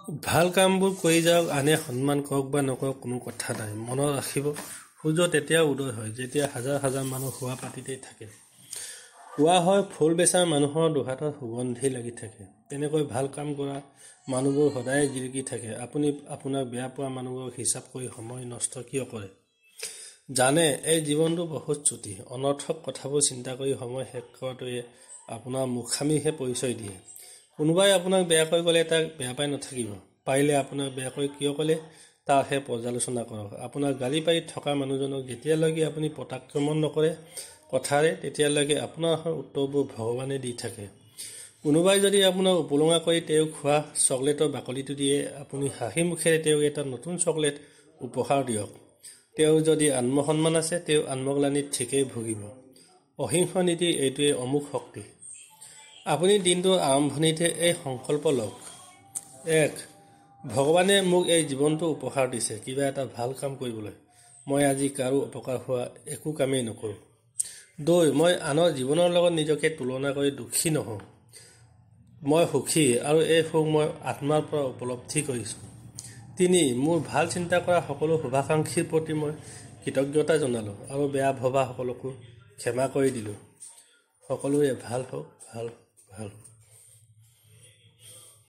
ভাল কামবোৰ কৰি যাওক, আনে সন্মান কৰক বা নকৰক কোনো কথা নাই। মনত ৰাখিব, সূৰ্য তেতিয়া উদয় হয় যেতিয়া হাজাৰ হাজাৰ মানুহ শোৱা পাতিতেই থাকে। কোৱা হয় ফুল বেচা মানুহৰ দুহাতত সুগন্ধি লাগি থাকে। তেনেকৈ ভাল কাম কৰা মানুহবোৰ সদায় জিলিকি থাকে। আপুনি আপোনাক বেয়া পোৱা মানুহবোৰক হিচাপ কৰি সময় নষ্ট কিয় কৰে? জানে এই জীৱনটো বহুত চুটি। অনৰ্থক কথাবোৰ চিন্তা কৰি সময় শেষ কৰাটোৱে আপোনাৰ মুখামিহে পৰিচয় দিয়ে। কোনোবাই আপোনাক বেয়াকৈ ক'লে তাক বেয়া পাই নাথাকিব। পাৰিলে আপোনাক বেয়াকৈ কিয় ক'লে তাৰহে পৰ্যালোচনা কৰক। আপোনাক গালি পাৰি থকা মানুহজনক যেতিয়ালৈকে আপুনি প্ৰত্যাক্ৰমণ নকৰে কথাৰে, তেতিয়ালৈকে আপোনাৰ উত্তৰবোৰ ভগৱানে দি থাকে। কোনোবাই যদি আপোনাক উপলুঙা কৰি তেওঁক খোৱা চকলেটৰ বাকলিটো দিয়ে, আপুনি হাঁহি মুখেৰে তেওঁক এটা নতুন চকলেট উপহাৰ দিয়ক। তেওঁৰ যদি আত্মসন্মান আছে, তেওঁ আত্মগ্লানিত ঠিকেই ভুগিব। অহিংস নীতি এইটোৱে অমোঘ শক্তি। আপুনি দিনটোৰ আৰম্ভণিতে এই সংকল্প লওক। 1. ভগৱানে মোক এই জীৱনটো উপহাৰ দিছে কিবা এটা ভাল কাম কৰিবলৈ। মই আজি কাৰো উপকাৰ হোৱা একো কামেই নকৰোঁ। 2. মই আনৰ জীৱনৰ লগত নিজকে তুলনা কৰি দুখী নহওঁ। মই সুখী আৰু এই সুখ মই আত্মাৰ পৰা উপলব্ধি কৰিছোঁ। 3. মোৰ ভাল চিন্তা কৰা সকলো শুভাকাংক্ষীৰ প্ৰতি মই কৃতজ্ঞতা জনালোঁ আৰু বেয়া ভবা সকলকো ক্ষমা কৰি দিলোঁ। সকলোৰে ভাল হওক, ভাল হওক, ভাল হওক।